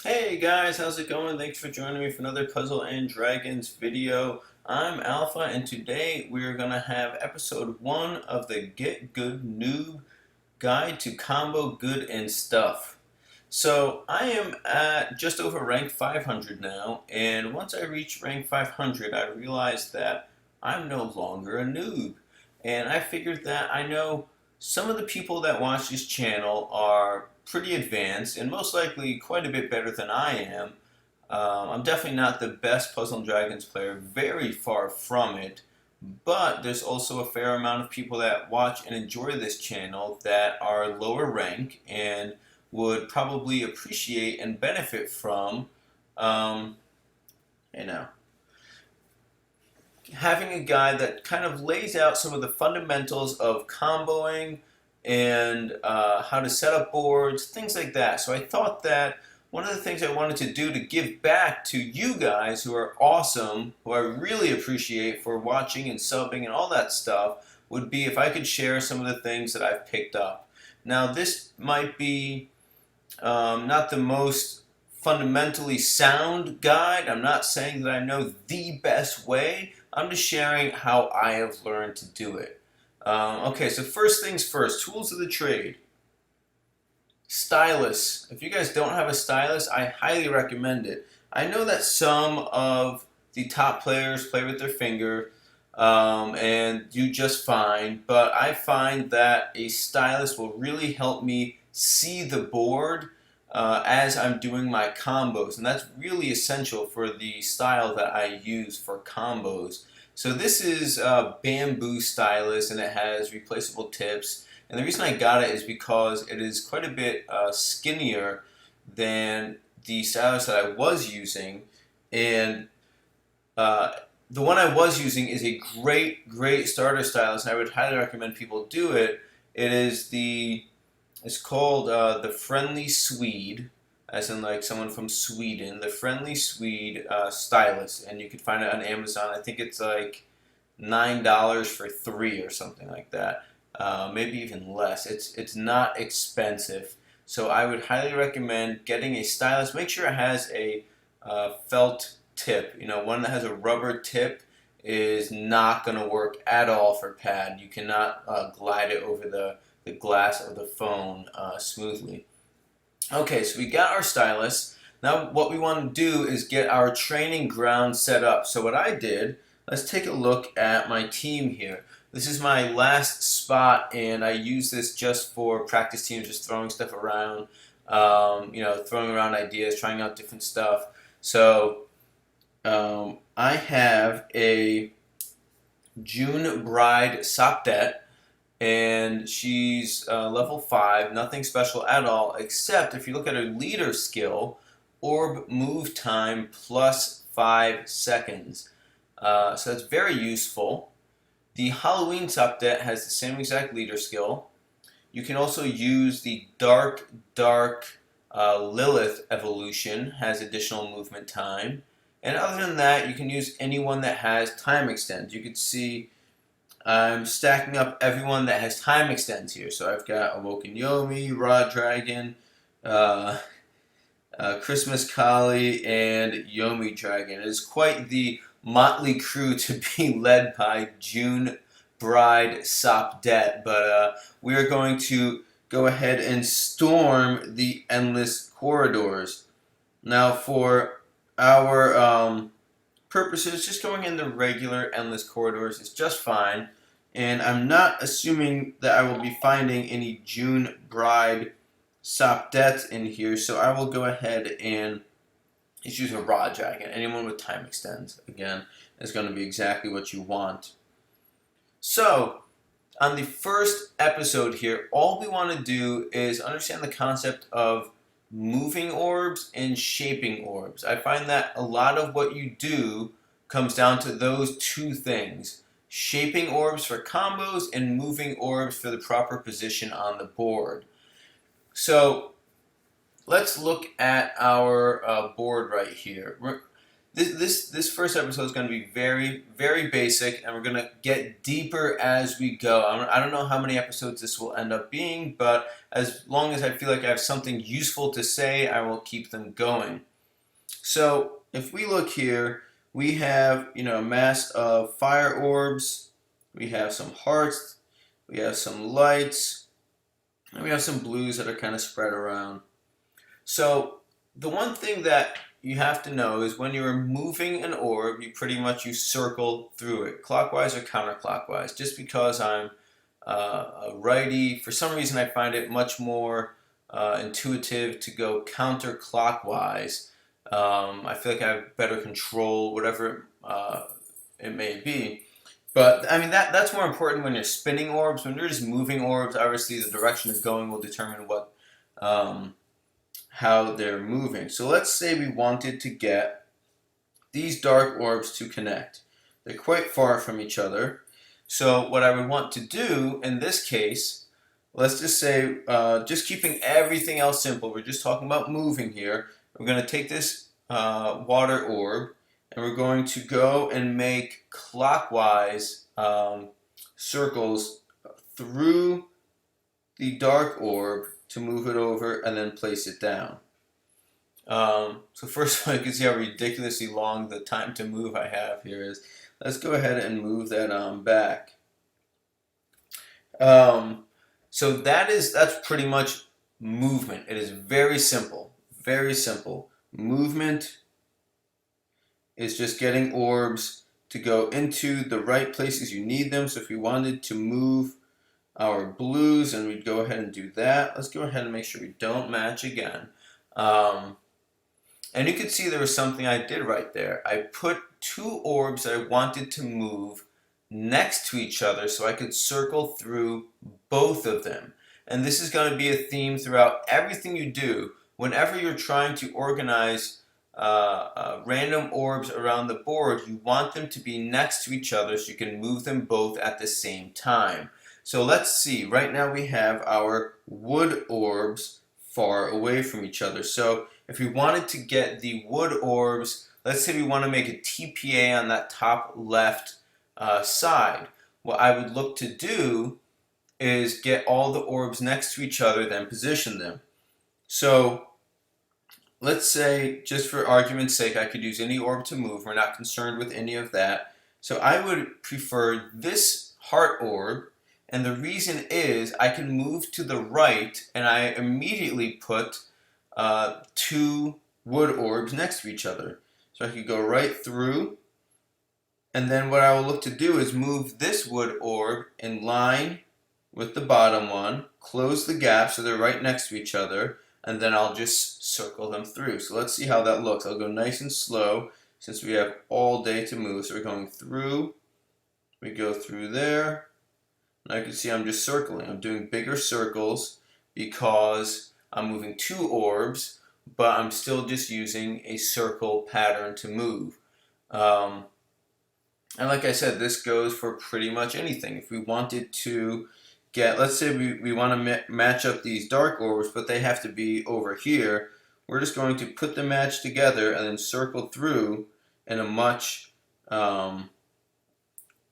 Hey guys, how's it going? Thanks for joining me for another Puzzle and Dragons video. I'm Alpha, and today we're going to have episode 1 of the Git Good Nub Guide to Combo Good and Stuff. So I am at just over rank 500 now, and once I reach rank 500 I realized that I'm no longer a noob. And I figured that I know some of the people that watch this channel are pretty advanced and most likely quite a bit better than I am. I'm definitely not the best Puzzle and Dragons player, very far from it, but there's also a fair amount of people that watch and enjoy this channel that are lower rank and would probably appreciate and benefit from, um, you know, having a guide that kind of lays out some of the fundamentals of comboing and how to set up boards, things like that. So I thought that one of the things I wanted to do to give back to you guys who are awesome, who I really appreciate for watching and subbing and all that stuff, would be if I could share some of the things that I've picked up. Now, this might be not the most fundamentally sound guide. I'm not saying that I know the best way. I'm just sharing how I have learned to do it. Okay, so first things first, tools of the trade. Stylus. If you guys don't have a stylus, I highly recommend it. I know that some of the top players play with their finger and do just fine, but I find that a stylus will really help me see the board as I'm doing my combos, and that's really essential for the style that I use for combos. So this is bamboo stylus, and it has replaceable tips. And the reason I got it is because it is quite a bit skinnier than the stylus that I was using, and the one I was using is a great starter stylus, and I would highly recommend people do it. It's called the Friendly Swede, as in like someone from Sweden. The Friendly Swede stylus, and you can find it on Amazon. I think it's like $9 for three or something like that. Maybe even less. It's not expensive, so I would highly recommend getting a stylus. Make sure it has a felt tip. You know, one that has a rubber tip is not going to work at all for pad. You cannot glide it over the glass of the phone smoothly. Okay, so we got our stylus. Now what we want to do is get our training ground set up. So what I did, let's take a look at my team here. This is my last spot, and I use this just for practice teams, just throwing stuff around, throwing around ideas, trying out different stuff. So I have a June Bride Sapdet, and she's level 5, nothing special at all, except if you look at her leader skill, orb move time plus 5 seconds. So that's very useful. The Halloween Sapdet has the same exact leader skill. You can also use the Dark Lilith evolution, has additional movement time. And other than that, you can use anyone that has time extends. You can see I'm stacking up everyone that has time extends here. So I've got Awoken Yomi, Raw Dragon, Christmas Kali, and Yomi Dragon. It is quite the motley crew to be led by June Bride Sapdet, but we are going to go ahead and storm the endless corridors. Now for our purposes, just going in the regular endless corridors is just fine, and I'm not assuming that I will be finding any June Bride Sapdets in here, so I will go ahead and just use a Raw Dragon. Anyone with time extends, again, is going to be exactly what you want. So, on the first episode here, all we want to do is understand the concept of moving orbs and shaping orbs. I find that a lot of what you do comes down to those two things. Shaping orbs for combos and moving orbs for the proper position on the board. So let's look at our board right here. This first episode is going to be very, very basic, and we're going to get deeper as we go. I don't know how many episodes this will end up being, but as long as I feel like I have something useful to say, I will keep them going. So if we look here, we have, a mass of fire orbs, we have some hearts, we have some lights, and we have some blues that are kind of spread around. So the one thing that you have to know is when you're moving an orb, you circle through it, clockwise or counterclockwise. Just because I'm a righty, for some reason I find it much more intuitive to go counterclockwise. I feel like I have better control, whatever it may be. But I mean that's more important when you're spinning orbs. When you're just moving orbs, obviously the direction it's going will determine what how they're moving. So let's say we wanted to get these dark orbs to connect. They're quite far from each other. So what I would want to do in this case, let's just say, just keeping everything else simple, we're just talking about moving here. We're going to take this water orb and we're going to go and make clockwise circles through the dark orb to move it over and then place it down. So first of all, you can see how ridiculously long the time to move I have here is. Let's go ahead and move that back. So that's pretty much movement. It is very simple. Very simple. Movement is just getting orbs to go into the right places you need them. So if we wanted to move our blues, and we'd go ahead and do that. Let's go ahead and make sure we don't match again. And you can see there was something I did right there. I put two orbs that I wanted to move next to each other so I could circle through both of them. And this is going to be a theme throughout everything you do. Whenever you're trying to organize random orbs around the board, you want them to be next to each other so you can move them both at the same time. So let's see, right now we have our wood orbs far away from each other. So if we wanted to get the wood orbs, let's say we want to make a TPA on that top left side. What I would look to do is get all the orbs next to each other, then position them. So let's say, just for argument's sake, I could use any orb to move. We're not concerned with any of that. So I would prefer this heart orb. And the reason is I can move to the right and I immediately put two wood orbs next to each other. So I could go right through, and then what I will look to do is move this wood orb in line with the bottom one, close the gap so they're right next to each other, and then I'll just circle them through. So let's see how that looks. I'll go nice and slow since we have all day to move. So we're going through, we go through there. And I can see I'm just circling. I'm doing bigger circles because I'm moving two orbs, but I'm still just using a circle pattern to move. And like I said, this goes for pretty much anything. If we wanted to get, let's say we want to match up these dark orbs, but they have to be over here, we're just going to put the match together and then circle through in a much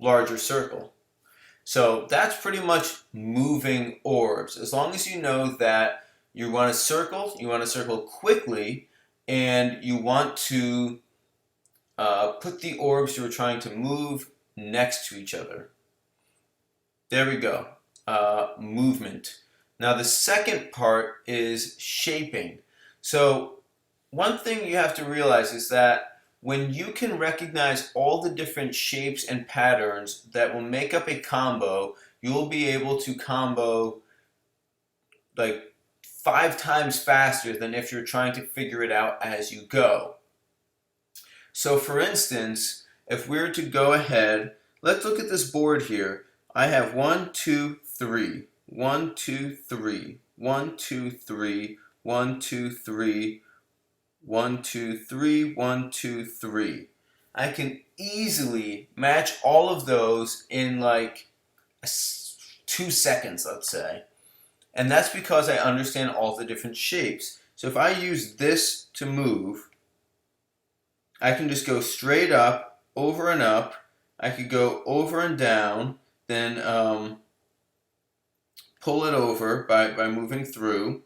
larger circle. So that's pretty much moving orbs. As long as you know that you want to circle quickly, and you want to put the orbs you're trying to move next to each other. There we go. Movement. Now the second part is shaping. So one thing you have to realize is that when you can recognize all the different shapes and patterns that will make up a combo, you'll be able to combo like 5 times faster than if you're trying to figure it out as you go. So for instance, if we were to go ahead, let's look at this board here. I have 1, 2, 3, 1, 2, 3, 1, 2, 3, 1, 2, 3, 1, 2, 3, 1, 2, 3. I can easily match all of those in like 2 seconds, let's say. And that's because I understand all the different shapes. So if I use this to move, I can just go straight up, over and up. I could go over and down, then pull it over by moving through.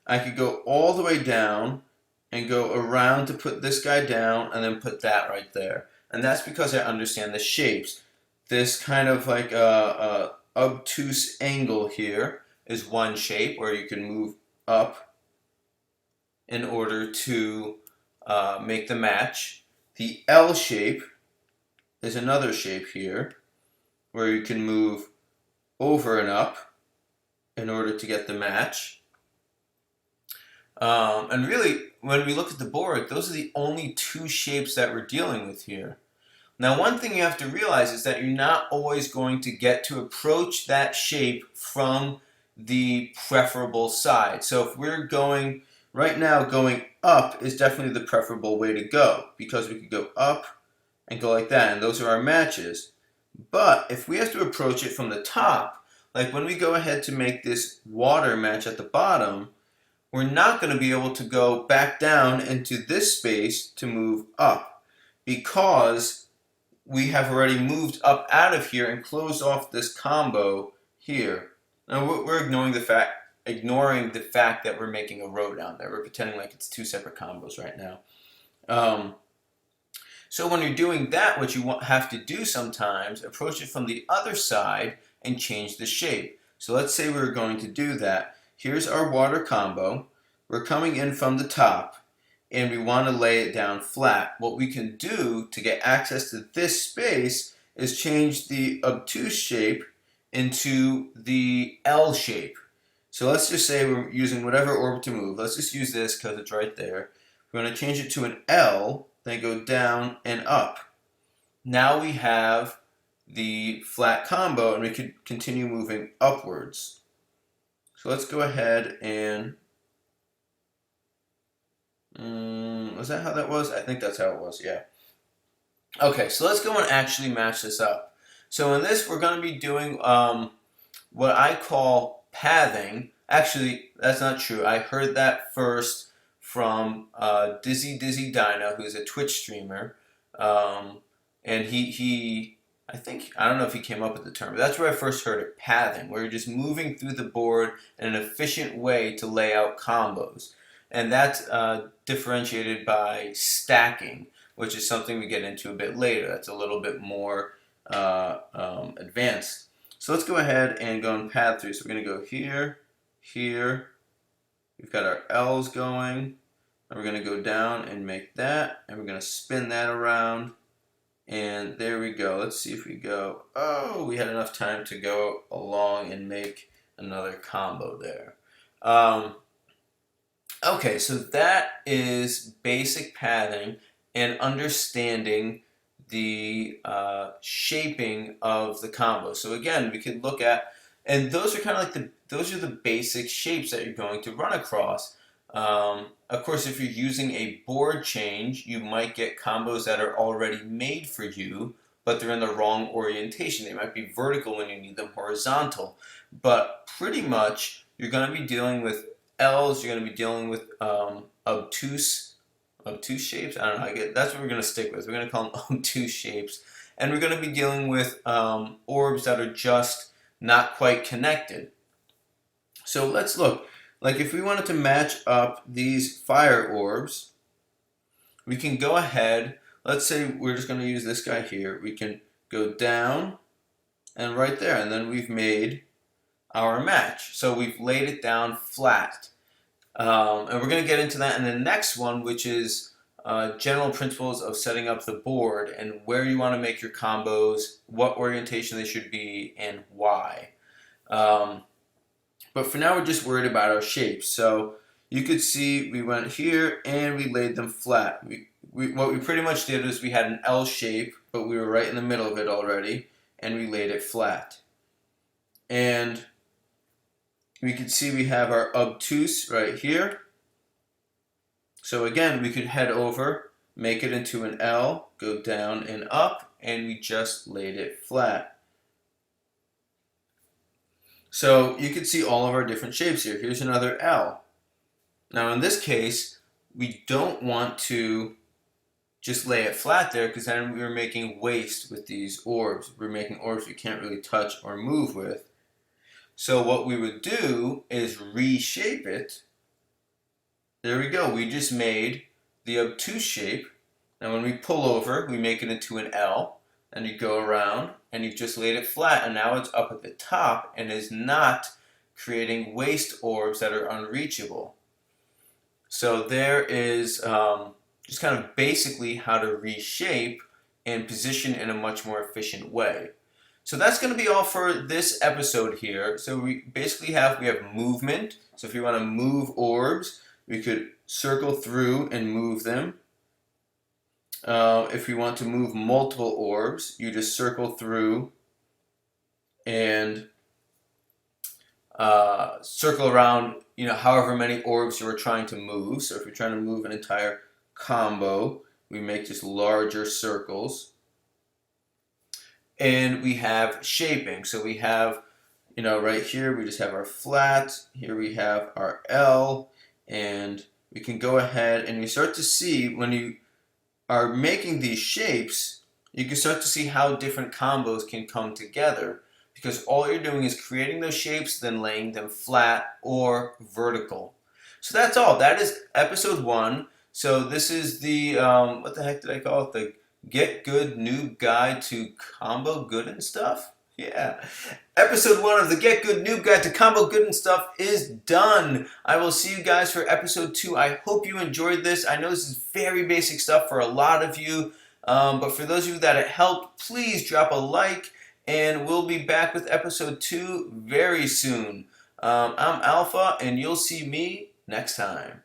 I could go all the way down and go around to put this guy down and then put that right there. And that's because I understand the shapes. This kind of like a obtuse angle here is one shape where you can move up in order to make the match. The L shape is another shape here where you can move over and up in order to get the match. And really, when we look at the board, those are the only two shapes that we're dealing with here. Now, one thing you have to realize is that you're not always going to get to approach that shape from the preferable side. So if we're going, right now, going up is definitely the preferable way to go, because we could go up and go like that, and those are our matches. But if we have to approach it from the top, like when we go ahead to make this water match at the bottom, we're not going to be able to go back down into this space to move up, because we have already moved up out of here and closed off this combo here. Now we're ignoring the fact that we're making a row down there. We're pretending like it's two separate combos right now. So when you're doing that, what you have to do sometimes, approach it from the other side and change the shape. So let's say we're going to do that. Here's our water combo. We're coming in from the top, and we want to lay it down flat. What we can do to get access to this space is change the obtuse shape into the L shape. So let's just say we're using whatever orb to move. Let's just use this because it's right there. We're going to change it to an L, then go down and up. Now we have the flat combo, and we could continue moving upwards. So let's go ahead and was that how that was? I think that's how it was, yeah. Okay, so let's go and actually match this up. So in this, we're going to be doing what I call pathing. Actually, that's not true. I heard that first from Dizzy Dino, who's a Twitch streamer. And he I don't know if he came up with the term, but that's where I first heard it, pathing, where you're just moving through the board in an efficient way to lay out combos. And that's differentiated by stacking, which is something we get into a bit later. That's a little bit more advanced. So let's go ahead and go and path through. So we're going to go here, here. We've got our L's going. And we're going to go down and make that. And we're going to spin that around. And there we go. Let's see if we go. Oh, we had enough time to go along and make another combo there. Okay, so that is basic pathing and understanding the shaping of the combo. So again, we could look at, and those are kind of like those are the basic shapes that you're going to run across. Of course, if you're using a board change, you might get combos that are already made for you, but they're in the wrong orientation. They might be vertical when you need them horizontal. But pretty much, you're going to be dealing with L's, you're going to be dealing with obtuse shapes. I don't know. That's what we're going to stick with. We're going to call them obtuse shapes. And we're going to be dealing with orbs that are just not quite connected. So let's look. Like if we wanted to match up these fire orbs, we can go ahead. Let's say we're just going to use this guy here. We can go down and right there. And then we've made our match. So we've laid it down flat. And we're going to get into that in the next one, which is general principles of setting up the board and where you want to make your combos, what orientation they should be, and why. But for now, we're just worried about our shapes. So you could see we went here and we laid them flat. What we pretty much did is we had an L shape, but we were right in the middle of it already, and we laid it flat. And we can see we have our obtuse right here. So again, we could head over, make it into an L, go down and up, and we just laid it flat. So you can see all of our different shapes here. Here's another L. Now in this case, we don't want to just lay it flat there, because then we were making waste with these orbs. We're making orbs we can't really touch or move with. So what we would do is reshape it. There we go. We just made the obtuse shape. Now when we pull over, we make it into an L. And you go around, and you've just laid it flat, and now it's up at the top and is not creating waste orbs that are unreachable. So there is just kind of basically how to reshape and position in a much more efficient way. So that's going to be all for this episode here. So we have movement. So if you want to move orbs, we could circle through and move them. If we want to move multiple orbs, you just circle through and circle around, however many orbs you are trying to move. So if you're trying to move an entire combo, we make just larger circles. And we have shaping. So we have, right here, we just have our flat. Here we have our L. And we can go ahead and you start to see when you are making these shapes, you can start to see how different combos can come together, because all you're doing is creating those shapes, then laying them flat or vertical. So that's all. That is episode 1. So this is the, what the heck did I call it? The Git Gud Nub Guide to Combo Good and Stuff? Yeah. Episode 1 of the Git Gud Nub Guide to Combo Good and Stuff is done. I will see you guys for episode 2. I hope you enjoyed this. I know this is very basic stuff for a lot of you, but for those of you that it helped, please drop a like, and we'll be back with episode 2 very soon. I'm Alpha, and you'll see me next time.